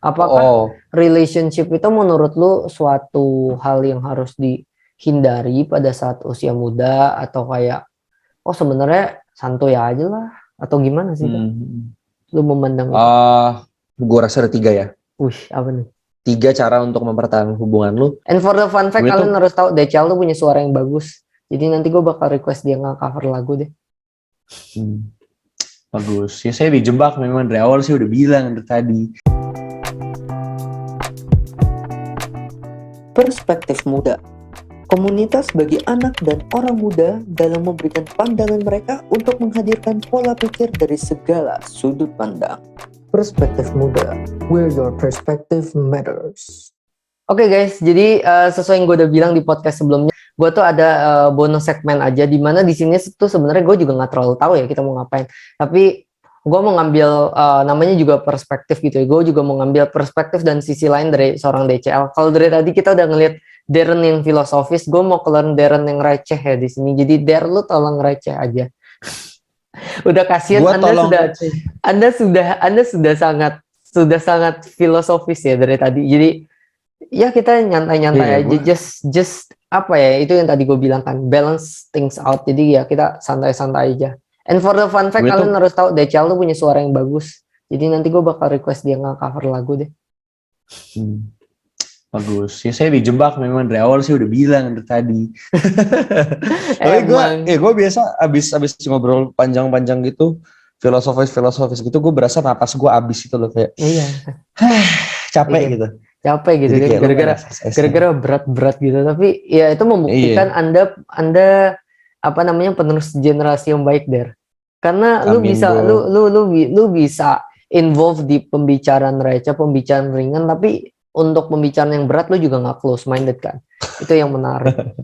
Apakah Oh, relationship itu menurut lu suatu hal yang harus dihindari pada saat usia muda atau kayak oh sebenarnya santuy aja lah atau gimana sih Kak? hmm, Lu memandang itu? ah, gue rasa ada 3 ya. Wih, apa nih? 3 cara untuk mempertahankan hubungan lu. And for the fun fact, Gue kalian tuh harus tahu DCL tuh punya suara yang bagus. Jadi nanti gue bakal request dia nge-cover lagu deh. hmm, bagus. Ya saya dijebak memang dari awal sih udah bilang dari tadi. Perspektif Muda, komunitas bagi anak dan orang muda dalam memberikan pandangan mereka untuk menghadirkan pola pikir dari segala sudut pandang. Perspektif Muda, where your perspective matters. Oke guys, jadi sesuai yang gue udah bilang di podcast sebelumnya, gue tuh ada bonus segmen aja di mana di sini tuh sebenarnya gue juga nggak terlalu tahu ya kita mau ngapain. Tapi gue mau ngambil namanya juga perspektif gitu ya. Gue juga mau ngambil perspektif dan sisi lain dari seorang DCL. Kalau dari tadi kita udah ngeliat Darren yang filosofis, gue mau kalian Darren yang receh ya di sini. Jadi Darren lu tolong receh aja. Udah kasihan Gue tolong Anda sudah sangat filosofis ya dari tadi. Jadi ya kita nyantai-nyantai iya aja, gue just apa ya, itu yang tadi gue bilang kan, balance things out. Jadi ya kita santai-santai aja. And for the fun fact, gue tuh kalian harus tahu DCL tuh punya suara yang bagus. Jadi nanti gue bakal request dia nge-cover lagu deh. hmm, bagus. Ya saya dijebak memang dari awal sih udah bilang dari tadi. Tapi Emang. gue biasa abis ngobrol panjang-panjang gitu, filosofis gitu, gue berasa napas gue abis itu loh kayak Iya, capek iya. gitu. Capek gitu Jadi kan, kayak lu gara-gara NSS-nya. berat-berat gitu. Tapi ya itu membuktikan Iya, Anda apa namanya, penerus generasi yang baik Der. Karena lu amin bisa bro. lu bisa involve di pembicaraan receh, pembicaraan ringan, tapi untuk pembicaraan yang berat lu juga nggak close minded kan. Itu yang menarik.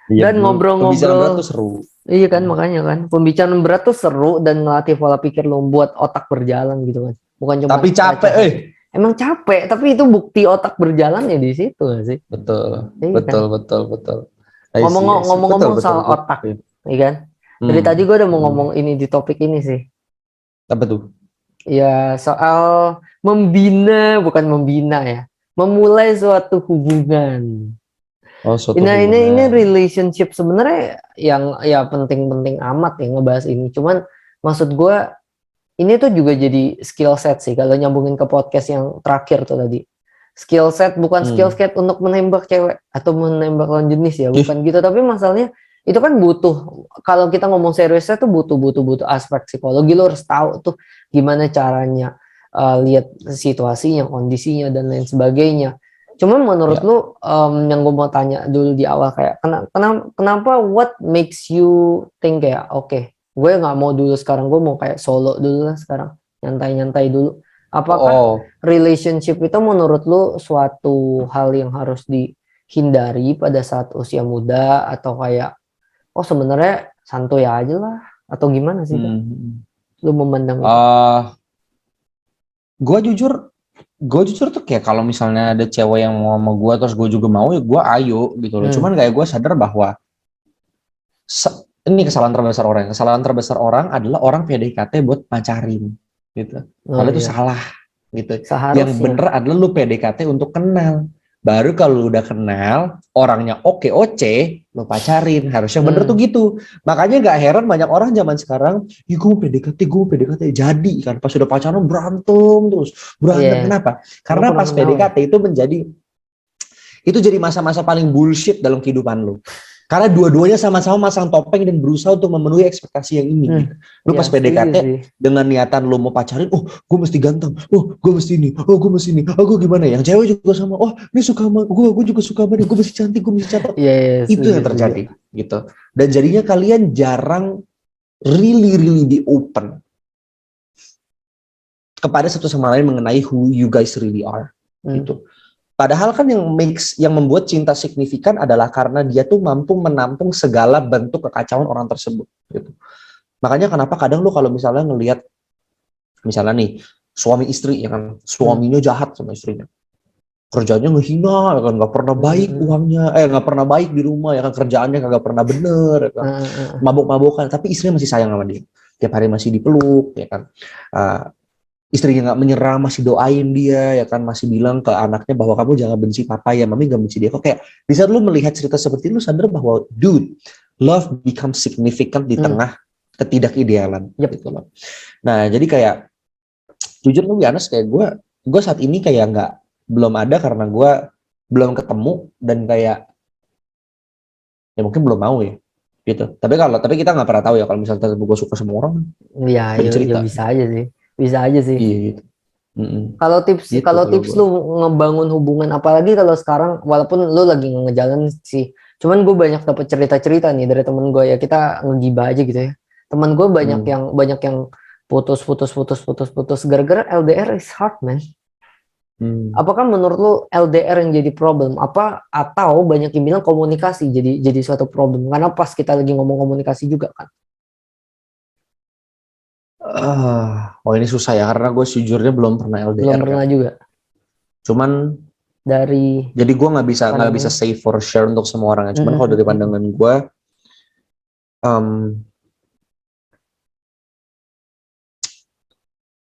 Iya Dan bro. Pembicaraan berat ngobrol-ngobrol, tuh seru. iya kan, makanya kan pembicaraan berat tuh seru dan ngelatih pola pikir lu, buat otak berjalan gitu kan. Bukan cuma Tapi capek, receh. Emang capek, tapi itu bukti otak berjalan ya di situ gak sih? Betul, Iya kan? betul, betul, betul. I see. Betul, Ngomong-ngomong betul, soal betul. otak, iya kan? Dari Hmm. tadi gue udah mau Hmm. ngomong ini di topik ini sih. Apa tuh? Ya soal bukan membina ya. Memulai suatu hubungan. Oh, suatu Ini hubungan. relationship sebenarnya yang ya penting-penting amat ya ngebahas ini. Cuman maksud gue ini tuh juga jadi skill set sih kalau nyambungin ke podcast yang terakhir tuh tadi. Skill set bukan skill Hmm. set untuk menembak cewek atau menembak lawan jenis ya, Ih, bukan gitu. Tapi masalahnya itu kan butuh, kalau kita ngomong seriusnya tuh butuh aspek psikologi. Lo harus tahu tuh gimana caranya lihat situasinya, kondisinya dan lain sebagainya. Cuma menurut ya. lu yang gue mau tanya dulu di awal kayak kenapa what makes you think kayak oke, gue nggak mau dulu sekarang, gue mau kayak solo dulu lah sekarang, nyantai-nyantai dulu. Apakah Oh, relationship itu menurut lu suatu hal yang harus dihindari pada saat usia muda atau kayak oh sebenarnya santuy aja lah atau gimana sih Kak? hmm. Lu memandang itu? Ah, gue jujur, tuh kayak kalau misalnya ada cewek yang mau sama gue terus gue juga mau ya gue ayo gitu loh. Cuman kayak gue sadar bahwa ini kesalahan terbesar orang. Kesalahan terbesar orang adalah orang PDKT buat pacarin gitu. Oh Padahal itu iya, salah gitu. Yang seharusnya. bener adalah lu PDKT untuk kenal. Baru kalau lu udah kenal, orangnya oke oce, lu pacarin. Harusnya bener tuh gitu. Makanya gak heran banyak orang zaman sekarang, ya gue mau PDKT. Jadi kan pas udah pacaran berantem terus. Berantem, Iya, kenapa? karena Karena kurang pas kenal ya. PDKT itu jadi masa-masa paling bullshit dalam kehidupan lu. Karena dua-duanya sama-sama masang topeng dan berusaha untuk memenuhi ekspektasi yang ini. Gitu. Lu Iya pas setuju PDKT sih. dengan niatan lu mau pacarin, oh gue mesti ganteng, oh gue mesti ini, oh gue mesti ini, oh gue gimana ya? Yang cewek juga sama, oh ini suka sama gue juga suka sama dia, gue mesti cantik, gue mesti cakep. Iya, iya Itu setuju yang setuju. terjadi gitu. Dan jadinya kalian jarang really di open kepada satu sama lain mengenai who you guys really are gitu. Padahal kan yang membuat cinta signifikan adalah karena dia tuh mampu menampung segala bentuk kekacauan orang tersebut gitu. Makanya kenapa kadang lu kalau misalnya ngelihat misalnya nih suami istri ya kan, suaminya jahat sama istrinya. Kerjanya ngehina ya kan, nggak pernah baik uangnya, nggak pernah baik di rumah ya kan, kerjaannya kagak pernah bener ya kan. Mabuk-mabukan tapi istrinya masih sayang sama dia. Tiap hari masih dipeluk ya kan. istrinya nggak menyerah, masih doain dia, ya kan, masih bilang ke anaknya bahwa kamu jangan benci papa ya, mami gak benci dia. Kok kayak di saat lu melihat cerita seperti itu, lu sadar bahwa dude, love becomes significant di tengah ketidakidealan gitu loh. Nah jadi kayak jujur tuh honest, kayak gue saat ini kayak nggak, belum ada karena gue belum ketemu, dan kayak ya mungkin belum mau ya gitu. Tapi kita nggak pernah tahu ya, kalau misalnya gue suka sama orang, Ya, beda ya, ya cerita. bisa aja sih. Bisa aja sih. Iya gitu. Mm-mm. Kalau tips Gitu kalau kalau tips gue. lu ngebangun hubungan, apalagi kalau sekarang walaupun lu lagi ngejalan sih. Cuman gue banyak dapet cerita-cerita nih dari temen gue, ya kita ngegibah aja gitu ya. Temen gue banyak yang putus gara-gara LDR is hard, man. Apakah menurut lu LDR yang jadi problem apa, atau banyak yang bilang komunikasi jadi suatu problem? Karena pas kita lagi ngomong komunikasi juga kan. Oh ini susah ya, karena gue sejujurnya belum pernah Belum LDR kan. pernah juga. Cuman Dari jadi gue nggak bisa pandangan. say for sure untuk semua orang ya. Cuman kalau dari pandangan gue,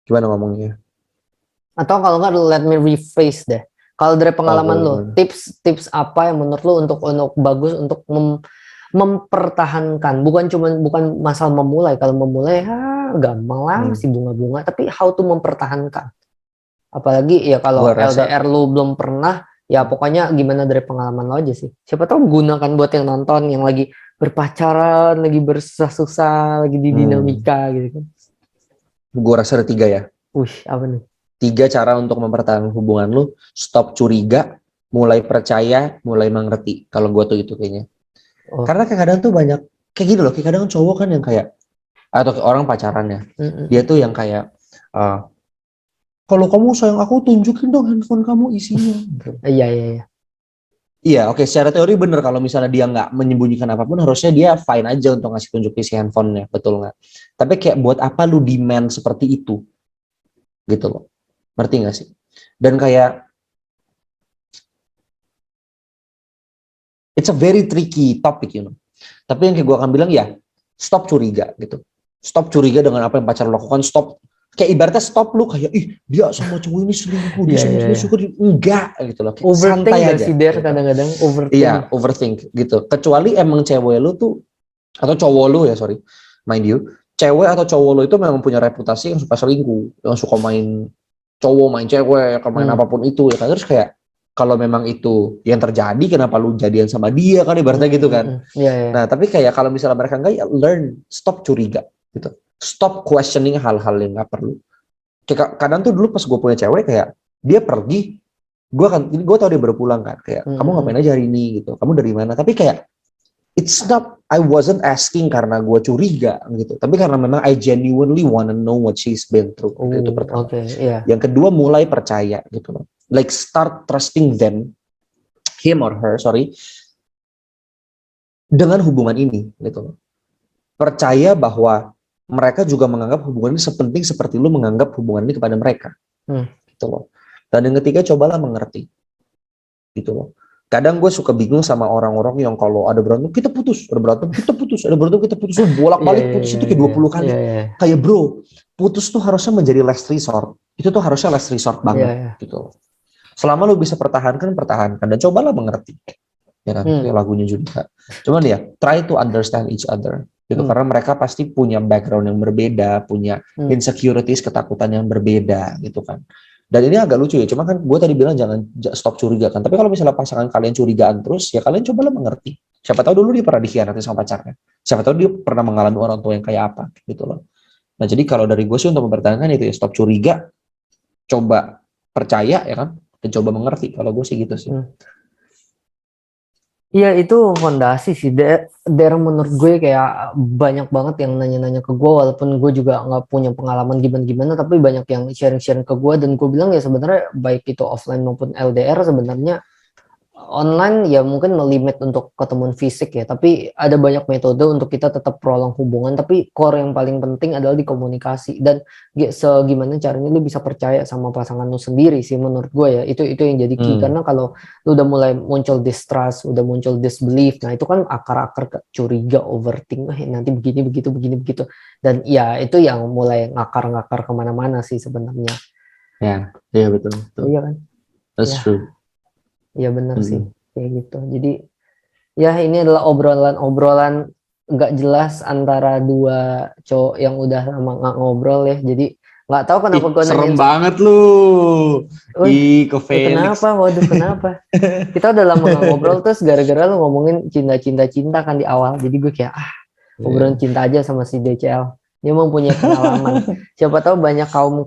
gimana ngomongnya? Atau kalau nggak, let me rephrase deh. Kalau dari Oh, pengalaman boleh, lo, boleh. tips apa yang menurut lo untuk bagus untuk mempertahankan, bukan masalah memulai. Kalau memulai gampang lah, masih bunga-bunga, tapi how to mempertahankan. Apalagi ya kalau Gue rasa LDR lo belum pernah, ya pokoknya gimana dari pengalaman lo aja sih. Siapa tahu gunakan buat yang nonton yang lagi berpacaran, lagi bersusah-susah, lagi di dinamika gitu kan. gue rasa ada 3 ya. Apa nih? 3 cara untuk mempertahankan hubungan lu: stop curiga, mulai percaya, mulai mengerti. Kalau gue tuh itu kayaknya. Oh. Karena kadang tuh banyak kayak gitu loh. Kayak kadang cowok kan yang kayak, atau orang pacarannya, dia tuh yang kayak, kalau kamu sayang aku, tunjukin dong handphone kamu isinya. Iya. Iya, oke, secara teori bener, kalau misalnya dia nggak menyembunyikan apapun, harusnya dia fine aja untuk ngasih tunjuk isi handphonenya, betul nggak? Tapi kayak buat apa lu demand seperti itu, gitu loh. Ngerti nggak sih? Dan kayak it's a very tricky topic, you know. Tapi yang kayak gue akan bilang ya, stop curiga gitu. Stop curiga dengan apa yang pacar lo lakukan. Stop, kayak ibaratnya stop lu kayak, ih dia sama cowok ini selingkuh, dia sama cowok suka, enggak gitu loh. Kayak Overthink santai gak aja. sih Der, Gitu. kadang-kadang overthink. Iya, overthink gitu. Kecuali emang cewek lu tuh, atau cowok lu ya, sorry, mind you, cewek atau cowok lu itu memang punya reputasi yang suka selingkuh, yang suka main cowok, main cewek, main apapun itu ya kan. Terus kayak kalau memang itu yang terjadi, kenapa lu jadian sama dia kan, ibaratnya gitu kan. Iya. Nah tapi kayak kalau misalnya mereka enggak, ya learn, stop curiga gitu, stop questioning hal-hal yang nggak perlu. Kayak kadang tuh dulu pas gue punya cewek, kayak dia pergi, gue tau dia baru pulang kan, kayak kamu ngapain aja hari ini gitu, kamu dari mana, tapi kayak it's not, I wasn't asking karena gue curiga gitu, tapi karena memang I genuinely wanna know what she's been through. Itu pertama. Yang kedua, mulai percaya gitu loh, like start trusting them, him or her, sorry, dengan hubungan ini gitu loh. Percaya bahwa mereka juga menganggap hubungan ini sepenting seperti lu menganggap hubungan ini kepada mereka, gitu loh. Dan yang ketiga, cobalah mengerti, gitu loh. Kadang gue suka bingung sama orang-orang yang kalau ada berantem kita putus, ada berantem kita putus, ada berantem kita putus, bolak-balik putus itu kayak 20 kali. Kayak bro, putus tuh harusnya menjadi last resort. Itu tuh harusnya last resort banget, gitu. Selama lu bisa pertahankan dan cobalah mengerti. Ya kan, kayak lagunya juga. Cuman ya, try to understand each other. Gitu, karena mereka pasti punya background yang berbeda, punya insecurities, ketakutan yang berbeda, gitu kan. Dan ini agak lucu ya, cuma kan gue tadi bilang jangan stop curiga kan. Tapi kalau misalnya pasangan kalian curigaan terus, ya kalian cobalah mengerti. Siapa tahu dulu dia pernah dikhianati sama pacarnya. Siapa tahu dia pernah mengalami orang tua yang kayak apa, gitu loh. Nah jadi kalau dari gue sih untuk mempertahankan itu ya, stop curiga, coba percaya ya kan, dan coba mengerti. Kalau gue sih gitu sih. Iya itu fondasi sih. Daerah menurut gue kayak banyak banget yang nanya-nanya ke gue, walaupun gue juga nggak punya pengalaman gimana-gimana, tapi banyak yang sharing-sharing ke gue, dan gue bilang ya sebenarnya baik itu offline maupun LDR sebenarnya online ya mungkin melimit untuk ketemuan fisik ya, tapi ada banyak metode untuk kita tetap prolong hubungan, tapi core yang paling penting adalah di komunikasi dan segimana caranya lu bisa percaya sama pasangan lu sendiri sih menurut gue ya, itu yang jadi key. Karena kalau lu udah mulai muncul distrust, udah muncul disbelief, nah itu kan akar-akar curiga, overthink, nanti begini begitu, dan ya itu yang mulai ngakar-ngakar kemana-mana sih sebenarnya. Ya, iya betul. Iya kan? That's true. Iya benar sih, kayak gitu. Jadi ya ini adalah obrolan nggak jelas antara dua cowok yang udah lama nggak ngobrol ya. Jadi nggak tahu kenapa gue Serem nanyain. banget lu. Ke Felix. Kenapa? Waduh, kenapa? Kita udah lama nggak ngobrol terus gara-gara lu ngomongin cinta kan di awal. Jadi gue kayak obrolan cinta aja sama si DCL. Dia mempunyai pengalaman. Siapa tahu banyak kaum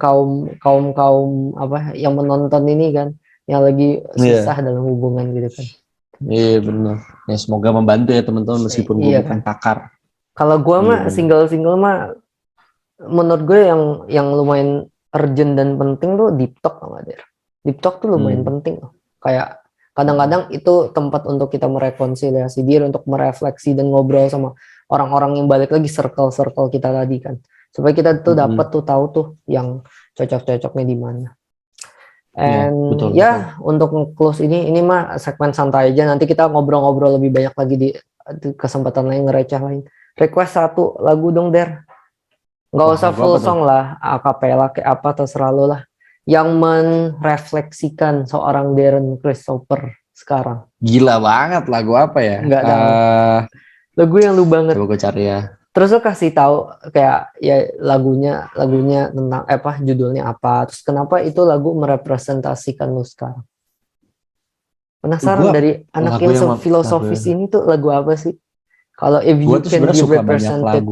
apa yang menonton ini kan, yang lagi susah dalam hubungan gitu kan. Iya benar. Ya semoga membantu ya teman-teman meskipun gue bukan pakar. Kalau gue mah single mah menurut gue yang lumayan urgent dan penting tuh deep talk sama dia. Deep talk tuh lumayan penting loh. Kayak kadang-kadang itu tempat untuk kita merekonsiliasi diri, untuk merefleksi dan ngobrol sama orang-orang yang balik lagi circle kita tadi kan. Supaya kita tuh dapat tuh tahu tuh yang cocok-cocoknya di mana. And betul. untuk close ini mah segmen santai aja. Nanti kita ngobrol-ngobrol lebih banyak lagi di kesempatan lain, ngereceh lain. Request 1 lagu dong, Der. Nggak usah full song lah, acapella kayak apa terserah lo lah. Yang merefleksikan seorang Darren Christopher sekarang. Gila banget, lagu apa ya? Nggak tahu. Lagu yang lu banget. Coba gue cari ya. Terus lo kasih tahu kayak ya lagunya tentang judulnya apa, terus kenapa itu lagu merepresentasikan lu sekarang. Penasaran dari anak yang filosofis ini tuh lagu apa sih? Kalau if you can be represented.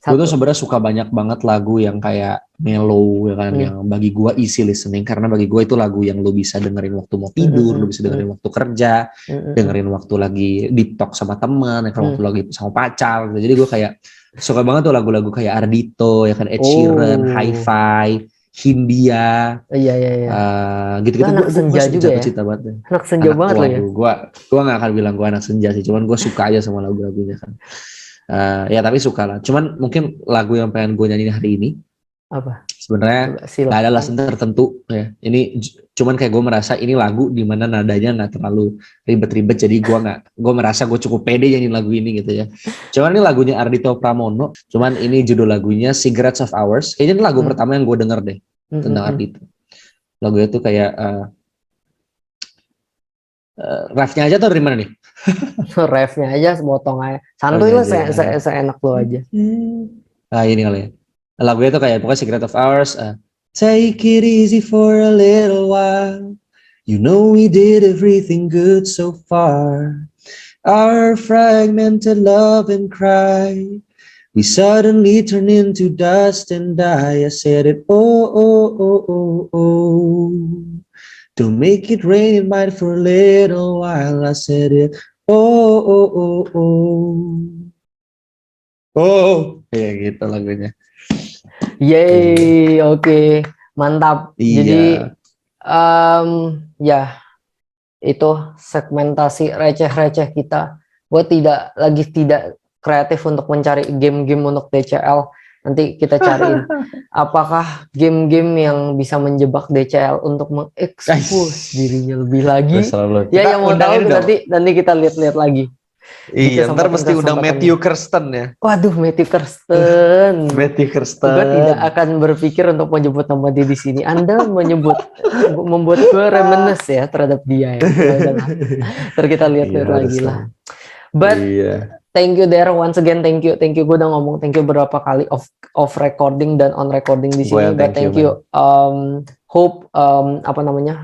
Gue tuh sebenarnya suka banyak banget lagu yang kayak mellow ya kan, yang bagi gue easy listening, karena bagi gue itu lagu yang lo bisa dengerin waktu mau tidur, lo bisa dengerin waktu kerja, dengerin waktu lagi deep talk sama teman, waktu lagi sama pacar. Jadi gue kayak suka banget tuh lagu-lagu kayak Ardhito ya kan, Ed Sheeran, Hi-Fi, Hindia, gitu-gitu. Anak senja juga ya. Anak senja banget lo ya. Gue nggak akan bilang gue anak senja sih, cuman gue suka aja sama lagu-lagunya kan. Ya tapi suka lah. Cuman mungkin lagu yang pengen gue nyanyiin hari ini apa? Sebenarnya nggak ada alasan tertentu ya. Ini cuman kayak gue merasa ini lagu dimana nadanya nggak terlalu ribet-ribet. Jadi gue merasa gue cukup pede nyanyiin lagu ini gitu ya. Cuman ini lagunya Ardhito Pramono. Cuman ini judul lagunya Cigarettes of Hours. Kayaknya ini lagu pertama yang gue denger deh tentang Ardhito. Lagunya tuh kayak refnya aja tuh dari mana nih? Refnya aja sepotong aja. Santuy lah, seenak lo aja. Ini kali ya. Lagunya tuh kayak pokoknya Cigarettes of Hours. Take it easy for a little while. You know we did everything good so far. Our fragmented love and cry. We suddenly turn into dust and die. I said it, oh. Don't make it rain, it might for a little while. I said it, oh. Ya gitu lagunya. Yeay, oke. Mantap. Iya. Jadi, ya, itu segmentasi receh-receh kita. Gue tidak kreatif untuk mencari game-game untuk DCL. Nanti kita cariin apakah game-game yang bisa menjebak DCL untuk mengekspos dirinya lebih lagi. Ya yang mau tahu nanti kita lihat-lihat lagi. Iya, ntar mesti undang Matthew Kirsten ya. Waduh, Matthew Kirsten. Gue tidak akan berpikir untuk menyebut nama dia di sini. Anda membuat gue reminisce ya terhadap dia ya. Ntar kita lihat lagi lah. But thank you there once again, thank you. Gue udah ngomong thank you berapa kali off recording dan on recording di sini. But thank you. Hope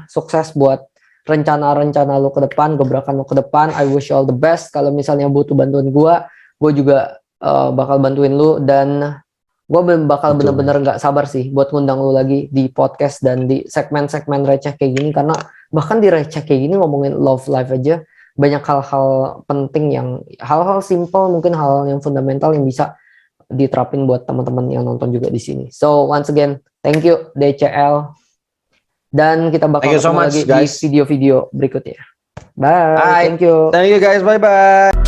sukses buat rencana lo ke depan, gebrakan lo ke depan. I wish you all the best. Kalau misalnya butuh bantuan gue juga bakal bantuin lo, dan gue bakal bener-bener nggak sabar sih buat ngundang lo lagi di podcast dan di segmen-segmen receh kayak gini, karena bahkan di receh kayak gini ngomongin love life aja banyak hal-hal penting, yang hal-hal simple, mungkin hal yang fundamental yang bisa diterapin buat teman-teman yang nonton juga di sini. So once again, thank you DCL, dan kita bakal ketemu lagi di video-video berikutnya. Bye. Bye. Thank you. Thank you guys, bye bye.